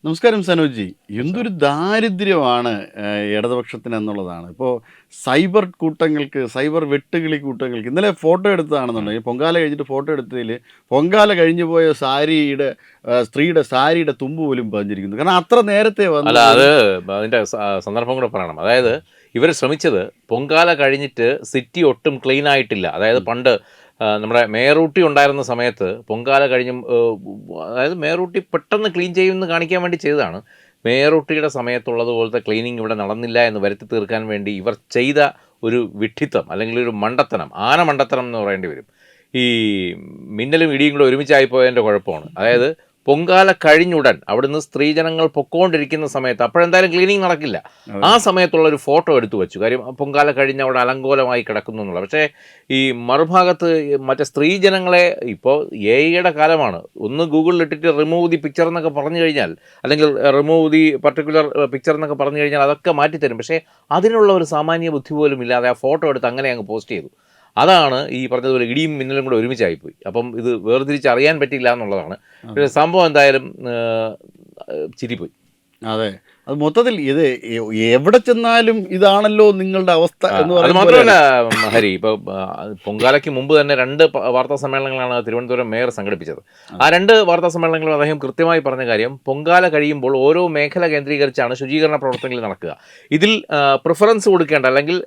നമസ്കാരം സനോജി. എന്തൊരു ദാരിദ്ര്യമാണ് ഇടതുപക്ഷത്തിന് എന്നുള്ളതാണ്. ഇപ്പോൾ സൈബർ കൂട്ടങ്ങൾക്ക്, സൈബർ വെട്ടുകിളി കൂട്ടങ്ങൾക്ക് ഇന്നലെ ഫോട്ടോ ഉം. എടുത്തതാണെന്നുണ്ടെങ്കിൽ പൊങ്കാല കഴിഞ്ഞിട്ട് ഫോട്ടോ എടുത്തതിൽ പൊങ്കാല കഴിഞ്ഞു പോയ സാരിയുടെ സ്ത്രീയുടെ സാരിയുടെ തുമ്പ് പോലും പതിഞ്ഞിരിക്കുന്നു. കാരണം അത്ര നേരത്തെ അല്ല, വന്ന് അത് ഒരു അതിൻ്റെ സന്ദർഭം കൂടെ പറയണം. അതായത് ഇവർ ശ്രമിച്ചത് പൊങ്കാല കഴിഞ്ഞിട്ട് സിറ്റി ഒട്ടും ക്ലീൻ ആയിട്ടില്ല. അതായത് പണ്ട് നമ്മുടെ മേറൂട്ടി ഉണ്ടായിരുന്ന സമയത്ത് പൊങ്കാല കഴിഞ്ഞും അതായത് മേറൂട്ടി പെട്ടെന്ന് ക്ലീൻ ചെയ്യുമെന്ന് കാണിക്കാൻ വേണ്ടി ചെയ്തതാണ്. മേറൂട്ടിയുടെ സമയത്തുള്ളതുപോലത്തെ ക്ലീനിങ് ഇവിടെ നടന്നില്ല എന്ന് വരുത്തി തീർക്കാൻ വേണ്ടി ഇവർ ചെയ്ത ഒരു വിഡ്ഢിത്തം, അല്ലെങ്കിൽ ഒരു മണ്ടത്തനം, ആന മണ്ടത്തനം എന്ന് പറയേണ്ടി വരും. ഈ മിന്നലും ഇടിയും കൂടെ ഒരുമിച്ചായിപ്പോയതിൻ്റെ കുഴപ്പമാണ്. അതായത് പൊങ്കാല കഴിഞ്ഞുടൻ അവിടുന്ന് സ്ത്രീജനങ്ങൾ പൊക്കോണ്ടിരിക്കുന്ന സമയത്ത്, അപ്പോഴെന്തായാലും ക്ലീനിങ് നടക്കില്ല, ആ സമയത്തുള്ള ഒരു ഫോട്ടോ എടുത്തു വെച്ചു. കാര്യം പൊങ്കാല കഴിഞ്ഞ് അവിടെ അലങ്കോലമായി കിടക്കുന്നു എന്നുള്ള. പക്ഷേ ഈ മറുഭാഗത്ത് മറ്റേ സ്ത്രീജനങ്ങളെ, ഇപ്പോൾ എ ഐയുടെ കാലമാണ്, ഒന്ന് ഗൂഗിളിൽ ഇട്ടിട്ട് റിമൂവ് ദി പിക്ചർ എന്നൊക്കെ പറഞ്ഞു കഴിഞ്ഞാൽ, അല്ലെങ്കിൽ റിമൂവ് ദി പർട്ടിക്കുലർ പിക്ചർ എന്നൊക്കെ പറഞ്ഞു കഴിഞ്ഞാൽ അതൊക്കെ മാറ്റിത്തരും. പക്ഷേ അതിനുള്ള ഒരു സാമാന്യ ബുദ്ധി പോലും ഇല്ലാതെ ആ ഫോട്ടോ എടുത്ത് അങ്ങനെ അങ്ങ് പോസ്റ്റ് ചെയ്തു. അതാണ് ഈ പറഞ്ഞതുപോലെ ഇടിയും മിന്നലും കൂടെ ഒരുമിച്ചായിപ്പോയി. അപ്പം ഇത് വേർതിരിച്ചറിയാൻ പറ്റില്ല എന്നുള്ളതാണ്. പക്ഷേ സംഭവം എന്തായാലും ചിരിപ്പോയി. അതെ, അത് മൊത്തത്തിൽ ഇത് എവിടെ ചെന്നാലും ഇതാണല്ലോ നിങ്ങളുടെ അവസ്ഥ എന്ന് അത് പറയും മാത്രമല്ല പോലെയാണ്. ഹരി, ഇപ്പോൾ പൊങ്കാലയ്ക്ക് മുമ്പ് തന്നെ 2 വാർത്താ സമ്മേളനങ്ങളാണ് തിരുവനന്തപുരം മേയർ സംഘടിപ്പിച്ചത്. ആ 2 വാർത്താ സമ്മേളനങ്ങളും അദ്ദേഹം കൃത്യമായി പറഞ്ഞ കാര്യം, പൊങ്കാല കഴിയുമ്പോൾ ഓരോ മേഖല കേന്ദ്രീകരിച്ചാണ് ശുചീകരണ പ്രവർത്തനങ്ങൾ നടക്കുക. ഇതിൽ പ്രിഫറൻസ് കൊടുക്കേണ്ട, അല്ലെങ്കിൽ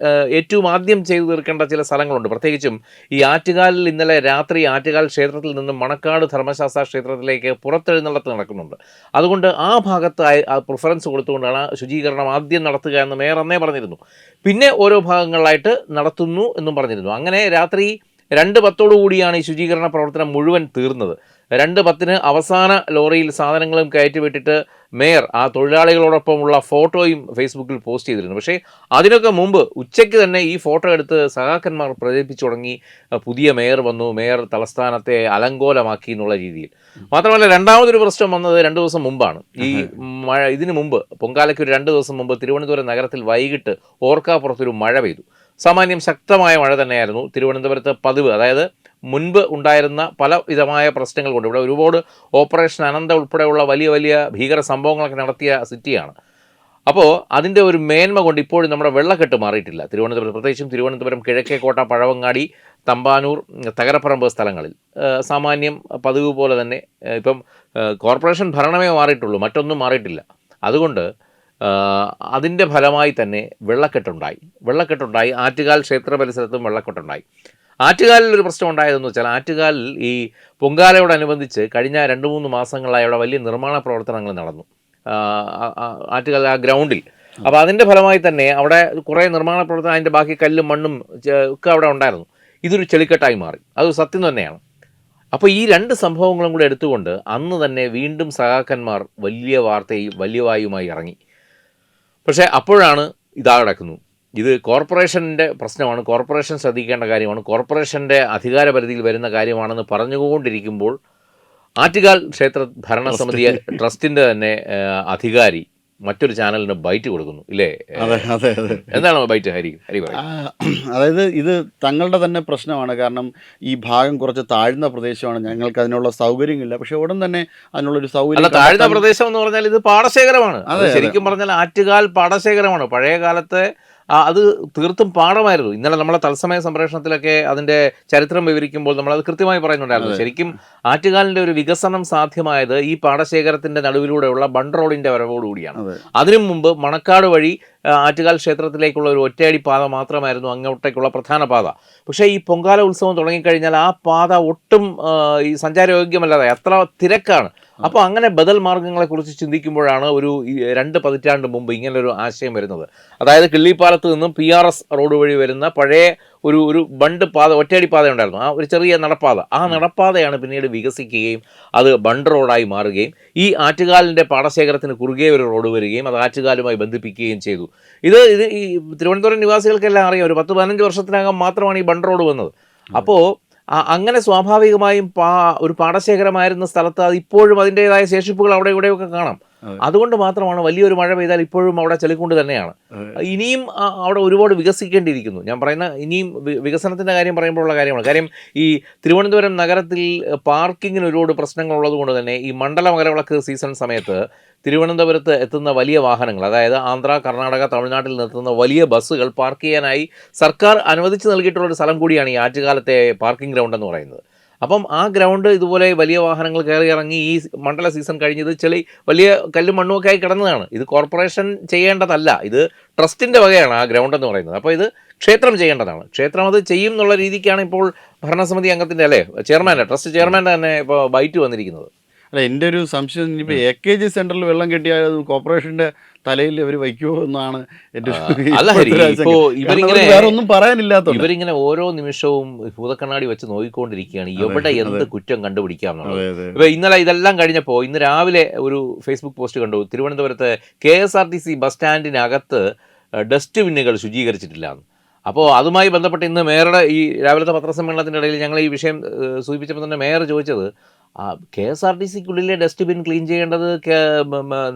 ഏറ്റവും ആദ്യം ചെയ്തു തീർക്കേണ്ട ചില സ്ഥലങ്ങളുണ്ട്. പ്രത്യേകിച്ചും ഈ ആറ്റുകാലിൽ ഇന്നലെ രാത്രി ആറ്റുകാൽ ക്ഷേത്രത്തിൽ നിന്നും മണക്കാട് ധർമ്മശാസ്ത്ര ക്ഷേത്രത്തിലേക്ക് പുറത്തെഴുന്നള്ളത്ത് നടക്കുന്നുണ്ട്. അതുകൊണ്ട് ആ ഭാഗത്ത് പ്രിഫറൻസ് കൊടുത്തുകൊണ്ടാണ് ശുചീകരണം ആദ്യം നടത്തുക എന്ന് മേയർ അന്നേ പറഞ്ഞിരുന്നു. പിന്നെ ഓരോ ഭാഗങ്ങളിലായിട്ട് നടത്തുന്നു എന്നും പറഞ്ഞിരുന്നു. അങ്ങനെ രാത്രി 2:10 കൂടിയാണ് ഈ ശുചീകരണ പ്രവർത്തനം മുഴുവൻ തീർന്നത്. 2:10 അവസാന ലോറിയിൽ സാധനങ്ങളും കയറ്റിവിട്ടിട്ട് മേയർ ആ തൊഴിലാളികളോടൊപ്പമുള്ള ഫോട്ടോയും ഫേസ്ബുക്കിൽ പോസ്റ്റ് ചെയ്തിരുന്നു. പക്ഷേ അതിനൊക്കെ മുമ്പ് ഉച്ചയ്ക്ക് തന്നെ ഈ ഫോട്ടോ എടുത്ത് സഖാക്കന്മാർ പ്രചരിപ്പിച്ചു തുടങ്ങി. പുതിയ മേയർ വന്നു, മേയർ തലസ്ഥാനത്തെ അലങ്കോലമാക്കി എന്നുള്ള രീതിയിൽ. മാത്രമല്ല, രണ്ടാമതൊരു പ്രശ്നം വന്നത് 2 ദിവസം മുമ്പാണ്. ഈ ഇതിനു മുമ്പ് പൊങ്കാലയ്ക്ക് ഒരു 2 ദിവസം മുമ്പ് തിരുവനന്തപുരം നഗരത്തിൽ വൈകിട്ട് ഓർക്കാപ്പുറത്തൊരു മഴ പെയ്തു. സാമാന്യം ശക്തമായ മഴ തന്നെയായിരുന്നു. തിരുവനന്തപുരത്ത് പതിവ്, അതായത് മുൻപ് ഉണ്ടായിരുന്ന പല വിധമായ പ്രശ്നങ്ങൾ കൊണ്ട്, ഇവിടെ ഒരുപാട് ഓപ്പറേഷൻ അനന്ത ഉൾപ്പെടെയുള്ള വലിയ വലിയ ഭീകര സംഭവങ്ങളൊക്കെ നടത്തിയ സിറ്റിയാണ്. അപ്പോൾ അതിൻ്റെ ഒരു മേന്മ കൊണ്ട് ഇപ്പോഴും നമ്മുടെ വെള്ളക്കെട്ട് മാറിയിട്ടില്ല തിരുവനന്തപുരം. പ്രത്യേകിച്ചും തിരുവനന്തപുരം കിഴക്കേക്കോട്ട, പഴവങ്ങാടി, തമ്പാനൂർ, തകരപ്പറമ്പ് സ്ഥലങ്ങളിൽ സാമാന്യം പതിവ് പോലെ തന്നെ ഇപ്പം കോർപ്പറേഷൻ ഭരണമേ മാറിയിട്ടുള്ളൂ, മറ്റൊന്നും മാറിയിട്ടില്ല. അതുകൊണ്ട് അതിൻ്റെ ഫലമായി തന്നെ വെള്ളക്കെട്ടുണ്ടായി. ആറ്റുകാൽ ക്ഷേത്ര പരിസരത്തും വെള്ളക്കെട്ടുണ്ടായി. ആറ്റുകാലിൽ ഒരു പ്രശ്നം ഉണ്ടായതെന്ന് വെച്ചാൽ, ആറ്റുകാലിൽ ഈ പൊങ്കാലയോടനുബന്ധിച്ച് കഴിഞ്ഞ 2-3 മാസങ്ങളായി അവിടെ വലിയ നിർമ്മാണ പ്രവർത്തനങ്ങൾ നടന്നു, ആറ്റുകാൽ ആ ഗ്രൗണ്ടിൽ. അപ്പോൾ അതിൻ്റെ ഫലമായി തന്നെ അവിടെ കുറേ നിർമ്മാണ പ്രവർത്തനം, അതിൻ്റെ ബാക്കി കല്ലും മണ്ണും ഒക്കെ അവിടെ ഉണ്ടായിരുന്നു. ഇതൊരു ചെളിക്കെട്ടായി മാറി. അത് സത്യം തന്നെയാണ്. അപ്പോൾ ഈ 2 സംഭവങ്ങളും കൂടെ എടുത്തുകൊണ്ട് അന്ന് തന്നെ വീണ്ടും സഖാക്കന്മാർ വലിയ വാർത്തയും വലിയ വായുമായി ഇറങ്ങി. പക്ഷേ അപ്പോഴാണ് ഇതാ കിടക്കുന്നു. ഇത് കോർപ്പറേഷൻ്റെ പ്രശ്നമാണ്, കോർപ്പറേഷൻ ശ്രദ്ധിക്കേണ്ട കാര്യമാണ്, കോർപ്പറേഷൻ്റെ അധികാര പരിധിയിൽ വരുന്ന കാര്യമാണെന്ന് പറഞ്ഞുകൊണ്ടിരിക്കുമ്പോൾ ആറ്റുകാൽ ക്ഷേത്ര ഭരണസമിതി ട്രസ്റ്റിൻ്റെ തന്നെ അധികാരി മറ്റൊരു ചാനലിന് ബൈറ്റ് കൊടുക്കുന്നു, ഇല്ലേ? അതെ, അതെ, അതെ. എന്താണ് ബൈറ്റ്, ഹരി ആ, പറയും. അതായത് ഇത് തങ്ങളുടെ തന്നെ പ്രശ്നമാണ്. കാരണം ഈ ഭാഗം കുറച്ച് താഴ്ന്ന പ്രദേശമാണ്, ഞങ്ങൾക്ക് അതിനുള്ള സൗകര്യങ്ങളില്ല. പക്ഷെ ഉടൻ തന്നെ അതിനുള്ളൊരു അല്ല, സൗകര്യം താഴ്ന്ന കണ്ടെത്താൻ. പ്രദേശം എന്ന് പറഞ്ഞാൽ ഇത് പാടശേഖരമാണ്. അത് അതെ, അതെ. ശരിക്കും പറഞ്ഞാൽ ആറ്റുകാൽ പാടശേഖരമാണ്. പഴയ കാലത്തെ അത് തീർത്തും പാടമായിരുന്നു. ഇന്നലെ നമ്മളെ തത്സമയ സംപ്രേഷണത്തിലൊക്കെ അതിൻ്റെ ചരിത്രം വിവരിക്കുമ്പോൾ നമ്മളത് കൃത്യമായി പറയുന്നുണ്ടായിരുന്നു. അതെ, ശരിക്കും ആറ്റുകാലിൻ്റെ ഒരു വികസനം സാധ്യമായത് ഈ പാടശേഖരത്തിൻ്റെ നടുവിലൂടെയുള്ള ബണ്ട് റോഡിൻ്റെ വരവോടുകൂടിയാണ്. അതെ. അതിനു മുമ്പ് മണക്കാട് വഴി ആറ്റുകാൽ ക്ഷേത്രത്തിലേക്കുള്ള ഒരു ഒറ്റയടി പാത മാത്രമായിരുന്നു അങ്ങോട്ടേക്കുള്ള പ്രധാന പാത. പക്ഷേ ഈ പൊങ്കാല ഉത്സവം തുടങ്ങിക്കഴിഞ്ഞാൽ ആ പാത ഒട്ടും ഈ സഞ്ചാരയോഗ്യമല്ലാതെ അത്ര തിരക്കാണ്. അപ്പോൾ അങ്ങനെ ബദൽ മാർഗ്ഗങ്ങളെക്കുറിച്ച് ചിന്തിക്കുമ്പോഴാണ് ഒരു 2 പതിറ്റാണ്ട് മുമ്പ് ഇങ്ങനൊരു ആശയം വരുന്നത്. അതായത് കിള്ളിപ്പാലത്ത് നിന്നും PRS റോഡ് വഴി വരുന്ന പഴയ ഒരു ബണ്ട് പാത, ഒറ്റയടി പാത ഉണ്ടായിരുന്നു, ആ ഒരു ചെറിയ നടപ്പാത. ആ നടപ്പാതയാണ് പിന്നീട് വികസിക്കുകയും അത് ബണ്ട് റോഡായി മാറുകയും ഈ ആറ്റുകാലിൻ്റെ പാടശേഖരത്തിന് കുറുകെ ഒരു റോഡ് വരികയും അത് ആറ്റുകാലുമായി ബന്ധിപ്പിക്കുകയും ചെയ്തു. ഇത് ഈ തിരുവനന്തപുരം നിവാസികൾക്കെല്ലാം അറിയാം, ഒരു 10-15 വർഷത്തിനകം മാത്രമാണ് ഈ ബണ്ട് റോഡ് വന്നത്. അപ്പോൾ അങ്ങനെ സ്വാഭാവികമായും ഒരു പാടശേഖരമായിരുന്ന സ്ഥലത്ത് അത് ഇപ്പോഴും അതിൻ്റേതായ ശേഷിപ്പുകൾ അവിടെ ഇവിടെയൊക്കെ കാണാം. അതെ, അതുകൊണ്ട് മാത്രമാണ് വലിയൊരു മഴ പെയ്താൽ ഇപ്പോഴും അവിടെ ചെളിക്കൊണ്ട് തന്നെയാണ്. അതെ. ഇനിയും അവിടെ ഒരുപാട് വികസിക്കേണ്ടിയിരിക്കുന്നു. ഞാൻ പറയുന്ന ഇനിയും വികസനത്തിൻ്റെ കാര്യം പറയുമ്പോഴുള്ള കാര്യമാണ്. കാര്യം ഈ തിരുവനന്തപുരം നഗരത്തിൽ പാർക്കിങ്ങിന് ഒരുപാട് പ്രശ്നങ്ങളുള്ളത് കൊണ്ട് തന്നെ ഈ മണ്ഡല മകരവിളക്ക് സീസൺ സമയത്ത് തിരുവനന്തപുരത്ത് എത്തുന്ന വലിയ വാഹനങ്ങൾ, അതായത് ആന്ധ്ര, കർണാടക, തമിഴ്നാട്ടിൽ നിർത്തുന്ന വലിയ ബസ്സുകൾ പാർക്ക് ചെയ്യാനായി സർക്കാർ അനുവദിച്ച് നൽകിയിട്ടുള്ള ഒരു സ്ഥലം കൂടിയാണ് ഈ ആറ്റുകാലത്തെ പാർക്കിംഗ് ഗ്രൗണ്ട് എന്ന് പറയുന്നത്. അപ്പം ആ ഗ്രൗണ്ട് ഇതുപോലെ വലിയ വാഹനങ്ങൾ കയറി ഇറങ്ങി ഈ മണ്ഡല സീസൺ കഴിഞ്ഞത് ചെളി വലിയ കല്ലും മണ്ണും ഒക്കെ ആയി കിടന്നതാണ്. ഇത് കോർപ്പറേഷൻ ചെയ്യേണ്ടതല്ല, ഇത് ട്രസ്റ്റിൻ്റെ വകയാണ് ആ ഗ്രൗണ്ട് എന്ന് പറയുന്നത്. അപ്പോൾ ഇത് ക്ഷേത്രം ചെയ്യേണ്ടതാണ്. ക്ഷേത്രം അത് ചെയ്യും എന്നുള്ള രീതിക്കാണ് ഇപ്പോൾ ഭരണസമിതി അംഗത്തിൻ്റെ ചെയർമാൻ്റെ, ട്രസ്റ്റ് ചെയർമാൻ്റെ തന്നെ ഇപ്പോൾ ബൈറ്റ് വന്നിരിക്കുന്നത്. അല്ല, എൻ്റെ ഒരു സംശയം, ഇനിയിപ്പോൾ AKG സെൻറ്ററിൽ വെള്ളം കെട്ടിയാൽ കോർപ്പറേഷൻ്റെ തലയിൽ അവർ വയ്ക്കുമോ എന്നാണ് എൻ്റെ അല്ല ഹരി, ഇപ്പോൾ ഇവരിങ്ങനെ വേറെ ഒന്നും പറയാനില്ലാത്ത ഇവരിങ്ങനെ ഓരോ നിമിഷവും ഭൂതക്കണ്ണാടി വെച്ച് നോക്കിക്കൊണ്ടിരിക്കുകയാണ് എവിടെ എന്ത് കുറ്റം കണ്ടുപിടിക്കാം എന്നുള്ളത്. ഇപ്പോൾ ഇന്നലെ ഇതെല്ലാം കഴിഞ്ഞപ്പോൾ ഇന്ന് രാവിലെ ഒരു ഫേസ്ബുക്ക് പോസ്റ്റ് കണ്ടു, തിരുവനന്തപുരത്ത് KSRTC ബസ് സ്റ്റാൻഡിനകത്ത് ഡസ്റ്റ്ബിന്നുകൾ ശുചീകരിച്ചിട്ടില്ല എന്ന്. അപ്പോൾ അതുമായി ബന്ധപ്പെട്ട് ഇന്ന് മേയറുടെ ഈ രാവിലത്തെ പത്രസമ്മേളനത്തിൻ്റെ ഇടയിൽ ഞങ്ങൾ ഈ വിഷയം സൂചിപ്പിച്ചപ്പോൾ തന്നെ മേയർ ചോദിച്ചത്, KSRTCക്കുള്ളിലെ ഡസ്റ്റ്ബിൻ ക്ലീൻ ചെയ്യേണ്ടത്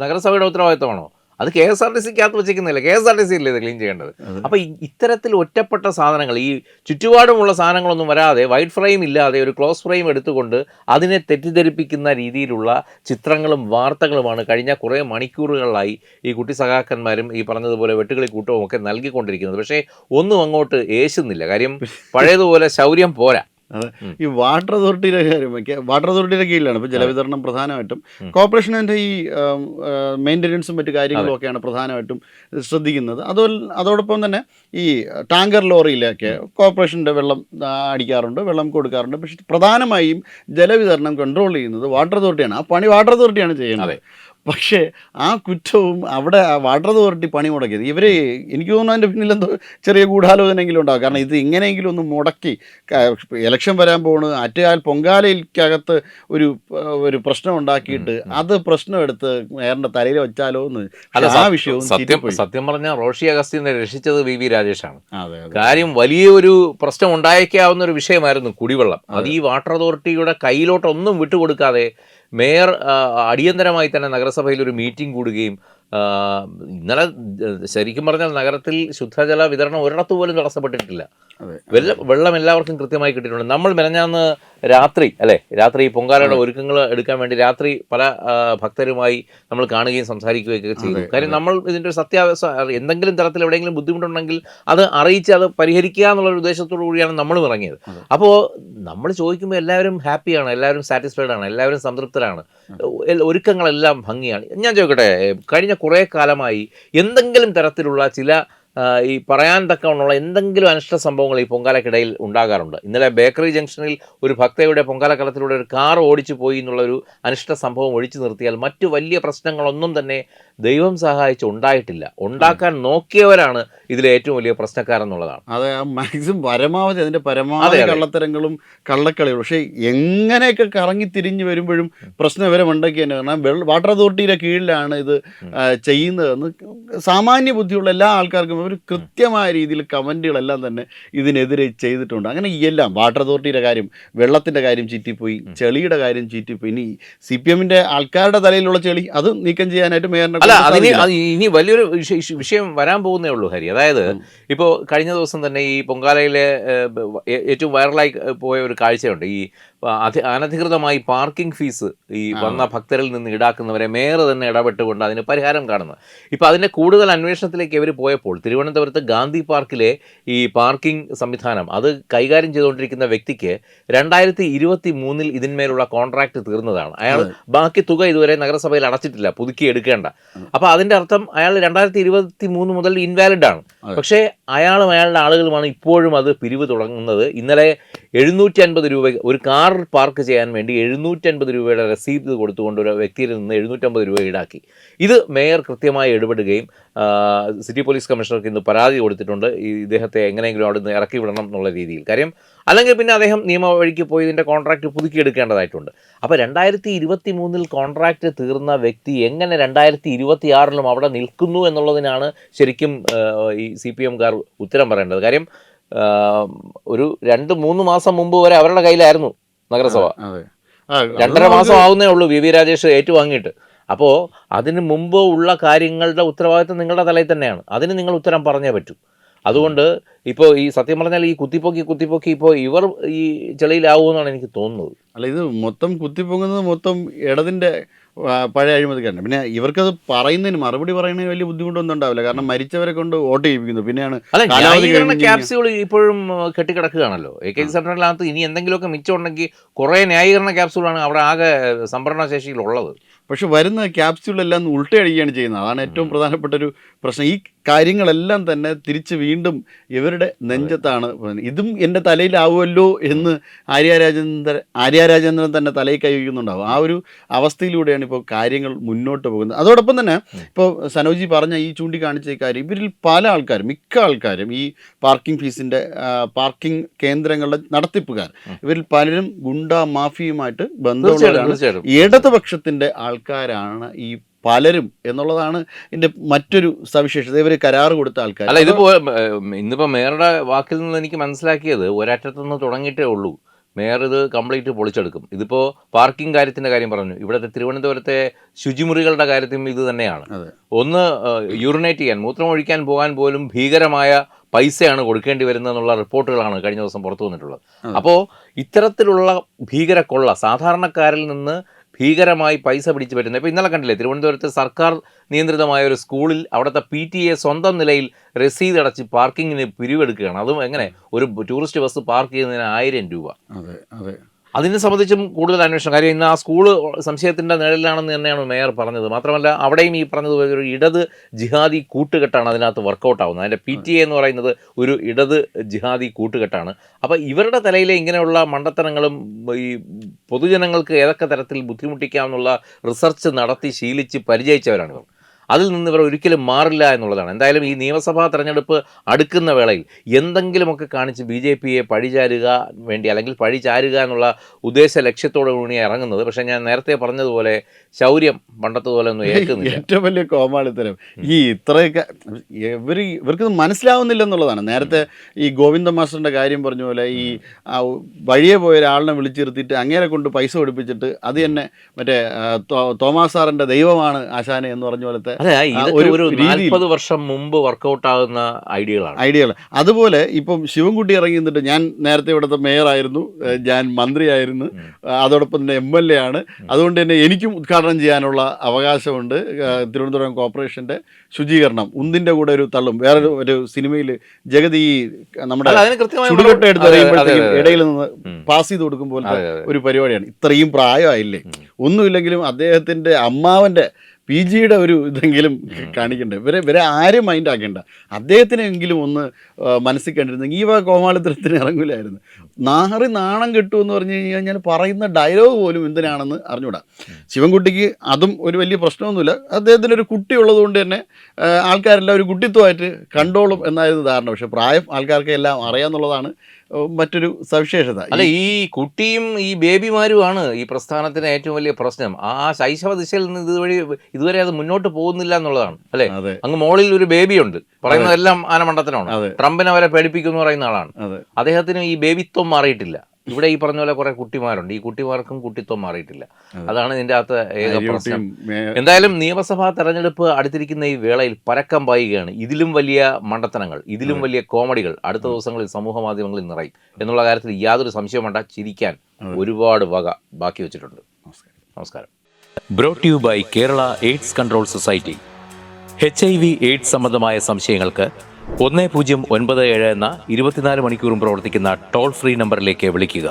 നഗരസഭയുടെ ഉത്തരവാദിത്തമാണോ? അത് KSRTCക്കകത്ത് വെച്ചിരിക്കുന്നില്ല, KSRTC അല്ലേ ഇത് ക്ലീൻ ചെയ്യേണ്ടത്. അപ്പോൾ ഇത്തരത്തിൽ ഒറ്റപ്പെട്ട സാധനങ്ങൾ, ഈ ചുറ്റുപാടുമുള്ള സാധനങ്ങളൊന്നും വരാതെ വൈഡ് ഫ്രെയിം ഇല്ലാതെ ഒരു ക്ലോസ് ഫ്രെയിം എടുത്തുകൊണ്ട് അതിനെ തെറ്റിദ്ധരിപ്പിക്കുന്ന രീതിയിലുള്ള ചിത്രങ്ങളും വാർത്തകളുമാണ് കഴിഞ്ഞ കുറേ മണിക്കൂറുകളിലായി ഈ കുട്ടി സഖാക്കന്മാരും ഈ പറഞ്ഞതുപോലെ വെട്ടുകളി കൂട്ടവും ഒക്കെ നൽകിക്കൊണ്ടിരിക്കുന്നത്. പക്ഷേ ഒന്നും അങ്ങോട്ട് ഏശുന്നില്ല. കാര്യം പഴയതുപോലെ ശൗര്യം പോരാ. അതെ, ഈ വാട്ടർ അതോറിറ്റിയുടെ കാര്യം, വാട്ടർ അതോറിറ്റിയുടെ കീഴിലാണ് ഇപ്പോൾ ജലവിതരണം പ്രധാനമായിട്ടും. കോർപ്പറേഷൻ്റെ ഈ മെയിൻ്റനൻസും മറ്റു കാര്യങ്ങളും ഒക്കെയാണ് പ്രധാനമായിട്ടും ശ്രദ്ധിക്കുന്നത്. അതോടൊപ്പം തന്നെ ഈ ടാങ്കർ ലോറിയിലൊക്കെ കോർപ്പറേഷൻ്റെ വെള്ളം അടിക്കാറുണ്ട്, വെള്ളം കൊടുക്കാറുണ്ട്. പക്ഷേ പ്രധാനമായും ജലവിതരണം കൺട്രോൾ ചെയ്യുന്നത് വാട്ടർ അതോറിറ്റിയാണ്. ആ പണി വാട്ടർ അതോറിറ്റിയാണ് ചെയ്യുന്നത്. പക്ഷേ ആ കുറ്റവും അവിടെ വാട്ടർ അതോറിറ്റി പണി മുടക്കിയത് ഇവർ, എനിക്ക് തോന്നുന്നു അതിൻ്റെ പിന്നിൽ എന്തോ ചെറിയ ഗൂഢാലോചനയെങ്കിലും ഉണ്ടാകും. കാരണം ഇത് ഇങ്ങനെയെങ്കിലും ഒന്ന് മുടക്കി, ഇലക്ഷൻ വരാൻ പോകുന്നു, ആറ്റുകാൽ പൊങ്കാലയ്ക്കകത്ത് ഒരു പ്രശ്നം ഉണ്ടാക്കിയിട്ട് അത് പ്രശ്നം എടുത്ത് മേയറിൻ്റെ തലയിൽ വെച്ചാലോ എന്ന്. ആ വിഷയവും സത്യം പറഞ്ഞാൽ റോഷി അഗസ്റ്റിനെ രക്ഷിച്ചത് VV രാജേഷാണ്. കാര്യം വലിയൊരു പ്രശ്നം ഉണ്ടായേക്കാവുന്ന ഒരു വിഷയമായിരുന്നു കുടിവെള്ളം. അത് ഈ വാട്ടർ അതോറിറ്റിയുടെ കയ്യിലോട്ടൊന്നും വിട്ടുകൊടുക്കാതെ മേയർ അടിയന്തരമായി തന്നെ നഗരസഭയിൽ ഒരു മീറ്റിംഗ് കൂടുകയും ഇന്നലെ ശരിക്കും പറഞ്ഞാൽ നഗരത്തിൽ ശുദ്ധജല വിതരണം ഒരിടത്തു പോലും തടസ്സപ്പെട്ടിട്ടില്ല. വെള്ളം എല്ലാവർക്കും കൃത്യമായി കിട്ടിയിട്ടുണ്ട്. നമ്മൾ മെനഞ്ഞാന്ന് രാത്രി പൊങ്കാലയുടെ ഒരുക്കങ്ങൾ എടുക്കാൻ വേണ്ടി രാത്രി പല ഭക്തരുമായി നമ്മൾ കാണുകയും സംസാരിക്കുകയൊക്കെ ചെയ്തു. കാര്യം നമ്മൾ ഇതിൻ്റെ ഒരു സത്യാവസ്ഥ, എന്തെങ്കിലും തരത്തിൽ എവിടെയെങ്കിലും ബുദ്ധിമുട്ടുണ്ടെങ്കിൽ അത് അറിയിച്ച് അത് പരിഹരിക്കുക എന്നുള്ളൊരു ഉദ്ദേശത്തോടു കൂടിയാണ് നമ്മളും ഇറങ്ങിയത്. അപ്പോൾ നമ്മൾ ചോദിക്കുമ്പോൾ എല്ലാവരും ഹാപ്പിയാണ്, എല്ലാവരും സാറ്റിസ്ഫൈഡ് ആണ്, എല്ലാവരും സംതൃപ്തരാണ്, ഒരുക്കങ്ങളെല്ലാം ഭംഗിയാണ്. ഞാൻ ചോദിക്കട്ടെ, കഴിഞ്ഞ കുറേ കാലമായി എന്തെങ്കിലും തരത്തിലുള്ള ചില ഈ പറയാൻ തക്കവണ്ണമുള്ള എന്തെങ്കിലും അനിഷ്ട സംഭവങ്ങൾ ഈ പൊങ്കാലക്കിടയിൽ ഉണ്ടാകാറുണ്ട്. ഇന്നലെ ബേക്കറി ജംഗ്ഷനിൽ ഒരു ഭക്തയുടെ പൊങ്കാലക്കലത്തിലൂടെ ഒരു കാർ ഓടിച്ചു പോയി എന്നുള്ളൊരു അനിഷ്ട സംഭവം ഒഴിച്ചു നിർത്തിയാൽ മറ്റു വലിയ പ്രശ്നങ്ങളൊന്നും തന്നെ ദൈവം സഹായിച്ച് ഉണ്ടായിട്ടില്ല. ഉണ്ടാക്കാൻ നോക്കിയവരാണ് ഇതിലെ ഏറ്റവും വലിയ പ്രശ്നക്കാരെന്നുള്ളതാണ്. അതെ, മാക്സിമം പരമാവധി അതിൻ്റെ പരമാവധി കള്ളത്തരങ്ങളും കള്ളക്കളികളും. പക്ഷേ എങ്ങനെയൊക്കെ കറങ്ങി തിരിഞ്ഞ് വരുമ്പോഴും പ്രശ്നം ഇവരെ ഉണ്ടാക്കി തന്നെ. കാരണം വാട്ടർ അതോറിറ്റിയുടെ കീഴിലാണ് ഇത് ചെയ്യുന്നതെന്ന് സാമാന്യ ബുദ്ധിയുള്ള എല്ലാ ആൾക്കാർക്കും ഒരു കൃത്യമായ രീതിയിൽ കമൻറ്റുകളെല്ലാം തന്നെ ഇതിനെതിരെ ചെയ്തിട്ടുണ്ട്. അങ്ങനെ എല്ലാം വാട്ടർ അതോറിറ്റിയുടെ കാര്യം, വെള്ളത്തിൻ്റെ കാര്യം ചീറ്റിപ്പോയി, ചെളിയുടെ കാര്യം ചീറ്റിപ്പോയി. ഇനി CPMൻ്റെ ആൾക്കാരുടെ തലയിലുള്ള ചെളി അത് നീക്കം ചെയ്യാനായിട്ട് മേയറിനെ ഇനി വലിയൊരു വിഷയം വരാൻ പോകുന്നേ ഉള്ളൂ ഹരി. അതായത് ഇപ്പോൾ കഴിഞ്ഞ ദിവസം തന്നെ ഈ പൊങ്കാലയിലെ ഏറ്റവും വൈറലായി പോയ ഒരു കാഴ്ചയുണ്ട്. ഈ അനധികൃതമായി പാർക്കിംഗ് ഫീസ് ഈ വന്ന ഭക്തരിൽ നിന്ന് ഈടാക്കുന്നവരെ മേയർ തന്നെ ഇടപെട്ടുകൊണ്ട് അതിന് പരിഹാരം കാണുന്നത്. ഇപ്പോൾ അതിൻ്റെ കൂടുതൽ അന്വേഷണത്തിലേക്ക് ഇവർ പോയപ്പോൾ തിരുവനന്തപുരത്ത് ഗാന്ധി പാർക്കിലെ ഈ പാർക്കിംഗ് സംവിധാനം അത് കൈകാര്യം ചെയ്തുകൊണ്ടിരിക്കുന്ന വ്യക്തിക്ക് 2023 ഇതിന്മേലുള്ള കോൺട്രാക്ട് തീർന്നതാണ്. അയാൾ ബാക്കി തുക ഇതുവരെ നഗരസഭയിൽ അടച്ചിട്ടില്ല, പുതുക്കി എടുക്കേണ്ട. അപ്പോൾ അതിൻ്റെ അർത്ഥം അയാൾ 2023 മുതൽ ഇൻവാലിഡ് ആണ്. പക്ഷേ അയാളും അയാളുടെ ആളുകളുമാണ് ഇപ്പോഴും അത് പിരിവ് തുടങ്ങുന്നത്. ഇന്നലെ 750 രൂപ ഒരു കാർ പാർക്ക് ചെയ്യാൻ വേണ്ടി 750 രൂപയുടെ രസീത് കൊടുത്തുകൊണ്ട് ഒരു വ്യക്തിയിൽ നിന്ന് 750 രൂപ ഈടാക്കി. ഇത് മേയർ കൃത്യമായി ഇടപെടുകയും സിറ്റി പോലീസ് കമ്മീഷണർക്ക് ഇന്ന് പരാതി കൊടുത്തിട്ടുണ്ട്. ഇദ്ദേഹത്തെ എങ്ങനെയെങ്കിലും അവിടെ നിന്ന് ഇറക്കി വിടണം എന്നുള്ള രീതിയിൽ. കാര്യം അല്ലെങ്കിൽ പിന്നെ അദ്ദേഹം നിയമ വഴിക്ക് പോയി ഇതിൻ്റെ കോൺട്രാക്റ്റ് പുതുക്കിയെടുക്കേണ്ടതായിട്ടുണ്ട്. അപ്പോൾ 2023 കോൺട്രാക്റ്റ് തീർന്ന വ്യക്തി എങ്ങനെ 2026 അവിടെ നിൽക്കുന്നു എന്നുള്ളതിനാണ് ശരിക്കും ഈ CPMകാർ ഉത്തരം പറയേണ്ടത്. കാര്യം ഒരു 2-3 മാസം മുമ്പ് വരെ അവരുടെ കയ്യിലായിരുന്നു നഗരസഭ. 2.5 മാസം ആവുന്നേ ഉള്ളൂ VV രാജേഷ് ഏറ്റുവാങ്ങിയിട്ട്. അപ്പോൾ അതിന് മുമ്പ് ഉള്ള കാര്യങ്ങളുടെ ഉത്തരവാദിത്വം നിങ്ങളുടെ തലയിൽ തന്നെയാണ്. അതിന് നിങ്ങൾ ഉത്തരം പറഞ്ഞേ പറ്റൂ. അതുകൊണ്ട് ഇപ്പോൾ ഈ സത്യം പറഞ്ഞാൽ ഈ കുത്തിപ്പൊക്കി ഇപ്പോൾ ഇവർ ഈ ചെളിയിലാവുമെന്നാണ് എനിക്ക് തോന്നുന്നത്. അല്ല, ഇത് മൊത്തം കുത്തിപ്പൊങ്ങുന്നത് മൊത്തം ഇടതിൻ്റെ പഴയ അഴിമതിക്കാരൻ. പിന്നെ ഇവർക്കത് പറയുന്നതിന് മറുപടി പറയുന്നതിന് വലിയ ബുദ്ധിമുട്ടൊന്നും ഉണ്ടാവില്ല. കാരണം മരിച്ചവരെ കൊണ്ട് വോട്ട് ചെയ്യിപ്പിക്കുന്നു. പിന്നെയാണ് അല്ല, കാലാവധി ന്യായീകരണ കഴിഞ്ഞ് ക്യാപ്സ്യൂൾ ഇപ്പോഴും കെട്ടിക്കിടക്കുകയാണല്ലോ. AK സെന്ററിനകത്ത് ഇനി എന്തെങ്കിലുമൊക്കെ മിച്ചം ഉണ്ടെങ്കിൽ കുറേ ന്യായീകരണ ക്യാപ്സ്യൂളാണ് അവിടെ ആകെ സംഭരണശേഷിയിലുള്ളത്. പക്ഷെ വരുന്ന ക്യാപ്സ്യൂളെല്ലാം ഉൾട്ടയടിക്കുകയാണ് ചെയ്യുന്നത്. അതാണ് ഏറ്റവും പ്രധാനപ്പെട്ട ഒരു പ്രശ്നം. ഈ കാര്യങ്ങളെല്ലാം തന്നെ തിരിച്ച് വീണ്ടും ഇവരുടെ നെഞ്ചത്താണ്. ഇതും എൻ്റെ തലയിലാവുമല്ലോ എന്ന് ആര്യാരാജേന്ദ്രൻ തന്നെ തലയിൽ കൈവയ്ക്കുന്നുണ്ടാവും. ആ ഒരു അവസ്ഥയിലൂടെയാണ് ഇപ്പോൾ കാര്യങ്ങൾ മുന്നോട്ട് പോകുന്നത്. അതോടൊപ്പം തന്നെ ഇപ്പോൾ സനോജി പറഞ്ഞ ഈ ചൂണ്ടിക്കാണിച്ച ഈ കാര്യം, ഇവരിൽ പല ആൾക്കാരും, മിക്ക ആൾക്കാരും ഈ പാർക്കിംഗ് ഫീസിൻ്റെ പാർക്കിംഗ് കേന്ദ്രങ്ങളുടെ നടത്തിപ്പുകാർ, ഇവരിൽ പലരും ഗുണ്ട മാഫിയുമായിട്ട് ബന്ധമുള്ളവരാണ്. ഇടതുപക്ഷത്തിൻ്റെ ആൾക്കാരാണ് ഈ പലരും എന്നുള്ളതാണ് ഇതിൻ്റെ മറ്റൊരു സവിശേഷത. ഇവർ കരാർ കൊടുത്ത ആൾക്കാർ. അല്ല, ഇതിപ്പോൾ ഇന്നിപ്പോൾ മേയറുടെ വാക്കിൽ നിന്ന് എനിക്ക് മനസ്സിലാക്കിയത് ഒരറ്റത്തുനിന്ന് തുടങ്ങിയിട്ടേ ഉള്ളൂ. മേയർ ഇത് കംപ്ലീറ്റ് പൊളിച്ചെടുക്കും. ഇതിപ്പോൾ പാർക്കിംഗ് കാര്യത്തിൻ്റെ കാര്യം പറഞ്ഞു. ഇവിടുത്തെ തിരുവനന്തപുരത്തെ ശുചിമുറികളുടെ കാര്യത്തിലും ഇത് തന്നെയാണ്. ഒന്ന് യൂറിനേറ്റ് ചെയ്യാൻ, മൂത്രമൊഴിക്കാൻ പോകാൻ പോലും ഭീകരമായ പൈസയാണ് കൊടുക്കേണ്ടി വരുന്നതെന്നുള്ള റിപ്പോർട്ടുകളാണ് കഴിഞ്ഞ ദിവസം പുറത്തു വന്നിട്ടുള്ളത്. അപ്പോൾ ഇത്തരത്തിലുള്ള ഭീകര കൊള്ള സാധാരണക്കാരിൽ നിന്ന് ഭീകരമായി പൈസ പിടിച്ചു പറ്റുന്നത്. ഇപ്പോൾ ഇന്നലെ കണ്ടില്ലേ, തിരുവനന്തപുരത്ത് സർക്കാർ നിയന്ത്രിതമായ ഒരു സ്കൂളിൽ അവിടുത്തെ PTA സ്വന്തം നിലയിൽ രസീത് അടച്ച് പാർക്കിങ്ങിന് പിരിവെടുക്കുകയാണ്. അതും എങ്ങനെ? ഒരു ടൂറിസ്റ്റ് ബസ് പാർക്ക് ചെയ്യുന്നതിന് 1000 രൂപ. അതിനെ സംബന്ധിച്ചും കൂടുതൽ അന്വേഷണം. കാര്യം ഇന്ന് ആ സ്കൂള് സംശയത്തിൻ്റെ നിഴലിലാണെന്ന് തന്നെയാണ് മേയർ പറഞ്ഞത്. മാത്രമല്ല അവിടെയും ഈ പറഞ്ഞതുപോലെ ഒരു ഇടത് ജിഹാദി കൂട്ടുകെട്ടാണ് അതിനകത്ത് വർക്കൗട്ട് ആവുന്നത്. അതിൻ്റെ PTA എന്ന് പറയുന്നത് ഒരു ഇടത് ജിഹാദി കൂട്ടുകെട്ടാണ്. അപ്പോൾ ഇവരുടെ തലയിലെ ഇങ്ങനെയുള്ള മണ്ടത്തരങ്ങളും ഈ പൊതുജനങ്ങൾക്ക് ഏതൊക്കെ തരത്തിൽ ബുദ്ധിമുട്ടിക്കാമെന്നുള്ള റിസർച്ച് നടത്തി ശീലിച്ച് പരിചയിച്ചവരാണ് ഇവർ. അതിൽ നിന്ന് ഇവർ ഒരിക്കലും മാറില്ല എന്നുള്ളതാണ്. എന്തായാലും ഈ നിയമസഭാ തെരഞ്ഞെടുപ്പ് അടുക്കുന്ന വേളയിൽ എന്തെങ്കിലുമൊക്കെ കാണിച്ച് BJPയെ പഴിചാരുക വേണ്ടി, അല്ലെങ്കിൽ പഴിചാരുക എന്നുള്ള ഉദ്ദേശ ലക്ഷ്യത്തോടു കൂടി ഇറങ്ങുന്നത്. പക്ഷേ ഞാൻ നേരത്തെ പറഞ്ഞതുപോലെ ശൗര്യം പണ്ടത്തുപോലെ ഒന്നും ഏൽക്കുന്നില്ല. ഏറ്റവും വലിയ കോമാളിത്തരം ഈ ഇത്രയൊക്കെ ഇവർക്ക് മനസ്സിലാവുന്നില്ല എന്നുള്ളതാണ്. നേരത്തെ ഈ ഗോവിന്ദ മാസ്റ്ററിൻ്റെ കാര്യം പറഞ്ഞ പോലെ ഈ വഴിയെ പോയ ഒരാളിനെ വിളിച്ചിരുത്തിയിട്ട് അങ്ങേരെ കൊണ്ട് പൈസ കൊടുപ്പിച്ചിട്ട് അത് തന്നെ മറ്റേ തോമാസ് സാറിൻ്റെ ദൈവമാണ് ആശാനെ എന്ന് പറഞ്ഞ പോലത്തെ അതെ, ഇതൊക്കെ ഒരു 40 വർഷം മുമ്പ് വർക്കൗട്ട് ആകുന്ന ഐഡിയകൾ. അതുപോലെ ഇപ്പം ശിവൻകുട്ടി ഇറങ്ങി നിന്നിട്ട് ഞാൻ നേരത്തെ ഇവിടുത്തെ മേയറായിരുന്നു, ഞാൻ മന്ത്രിയായിരുന്നു, അതോടൊപ്പം തന്നെ MLA ആണ്, അതുകൊണ്ട് തന്നെ എനിക്കും ഉദ്ഘാടനം ചെയ്യാനുള്ള അവകാശമുണ്ട്. തിരുവനന്തപുരം കോർപ്പറേഷൻ്റെ ശുചീകരണം ഉന്തിൻ്റെ കൂടെ ഒരു തള്ളും. വേറെ ഒരു സിനിമയിൽ ജഗതി നമ്മുടെ ചുടുകെട്ട് എടുത്ത് അറിയുമ്പോഴത്തേക്കും ഇടയിൽ നിന്ന് പാസ് ചെയ്ത് കൊടുക്കും പോലത്തെ ഒരു പരിപാടിയാണ്. ഇത്രയും പ്രായമായില്ലേ, ഒന്നുമില്ലെങ്കിലും അദ്ദേഹത്തിൻ്റെ അമ്മാവൻ്റെ PGയുടെ ഒരു ഇതെങ്കിലും കാണിക്കണ്ടേ? ഇവരെ ആരും മൈൻഡ് ആക്കേണ്ട. അദ്ദേഹത്തിനെങ്കിലും ഒന്ന് മനസ്സിൽ കണ്ടിരുന്നെങ്കിൽ ഈ കോമാളിത്തരത്തിന് ഇറങ്ങില്ലായിരുന്നു. നാണം കിട്ടുമെന്ന് പറഞ്ഞു കഴിഞ്ഞാൽ പറയുന്ന ഡയലോഗ് പോലും എന്തിനാണെന്ന് അറിഞ്ഞൂടാ. ശിവൻകുട്ടിക്ക് അതും ഒരു വലിയ പ്രശ്നമൊന്നുമില്ല. അദ്ദേഹത്തിന് ഒരു കുട്ടി ഉള്ളതുകൊണ്ട് തന്നെ ആൾക്കാരെല്ലാം ഒരു കുട്ടിത്വമായിട്ട് കണ്ടോളും എന്നായിരുന്നു ധാരണ. പക്ഷേ പ്രായം ആൾക്കാർക്ക് എല്ലാം അറിയാമെന്നുള്ളതാണ് മറ്റൊരു സവിശേഷത. അല്ല, ഈ കുട്ടിയും ഈ ബേബിമാരുമാണ് ഈ പ്രസ്ഥാനത്തിന് ഏറ്റവും വലിയ പ്രശ്നം. ആ ശൈശവ ദിശയിൽ നിന്ന് ഇതുവരെ അത് മുന്നോട്ട് പോകുന്നില്ല എന്നുള്ളതാണ്. അല്ലെ, അങ്ങ് മോളിൽ ഒരു ബേബിയുണ്ട്, പറയുന്നതെല്ലാം ആനമണ്ടത്തിനാണ്. ട്രംപിനെ അവരെ പേടിപ്പിക്കുമെന്ന് പറയുന്ന ആളാണ്. അദ്ദേഹത്തിന് ഈ ബേബിത്വം മാറിയിട്ടില്ല. ഇവിടെ ഈ പറഞ്ഞ പോലെ കുറെ കുട്ടിമാരുണ്ട്, ഈ കുട്ടിമാർക്കും കുട്ടിത്വം മാറിയിട്ടില്ല. അതാണ് ഇതിൻ്റെ അകത്ത് ഏക പ്രശ്നം. എന്തായാലും നിയമസഭാ തെരഞ്ഞെടുപ്പ് അടുത്തിരിക്കുന്ന ഈ വേളയിൽ പരക്കം പായുകയാണ്. ഇതിലും വലിയ മണ്ടത്തനങ്ങൾ, ഇതിലും വലിയ കോമഡികൾ അടുത്ത ദിവസങ്ങളിൽ സമൂഹ മാധ്യമങ്ങളിൽ നിറയും എന്നുള്ള കാര്യത്തിൽ യാതൊരു സംശയവും വേണ്ട. ചിരിക്കാൻ ഒരുപാട് വക ബാക്കി വെച്ചിട്ടുണ്ട്. നമസ്കാരം. Brought you by Kerala AIDS control society. HIV/AIDS സംബന്ധമായ സംശയങ്ങൾക്ക് 1097 എന്ന 24 മണിക്കൂറും പ്രവർത്തിക്കുന്ന ടോൾ ഫ്രീ നമ്പറിലേക്ക് വിളിക്കുക.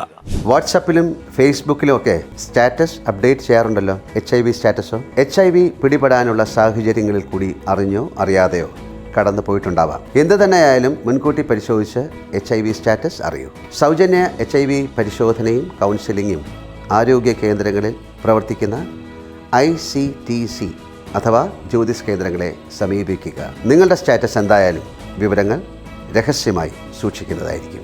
വാട്സാപ്പിലും ഫേസ്ബുക്കിലും ഒക്കെ സ്റ്റാറ്റസ് അപ്ഡേറ്റ് ചെയ്യാറുണ്ടല്ലോ, HIV സ്റ്റാറ്റസോ. HIV പിടിപെടാനുള്ള സാഹചര്യങ്ങളിൽ കൂടി അറിഞ്ഞോ അറിയാതെയോ കടന്നു പോയിട്ടുണ്ടാവാം. എന്ത് തന്നെയായാലും മുൻകൂട്ടി പരിശോധിച്ച് HIV സ്റ്റാറ്റസ് അറിയൂ. സൗജന്യ HIV പരിശോധനയും കൗൺസിലിങ്ങും ആരോഗ്യ കേന്ദ്രങ്ങളിൽ പ്രവർത്തിക്കുന്ന ICTC അഥവാ ജ്യോതിസ് കേന്ദ്രങ്ങളെ സമീപിക്കുക. നിങ്ങളുടെ സ്റ്റാറ്റസ് എന്തായാലും വിവരങ്ങൾ രഹസ്യമായി സൂക്ഷിക്കുന്നതായിരിക്കും.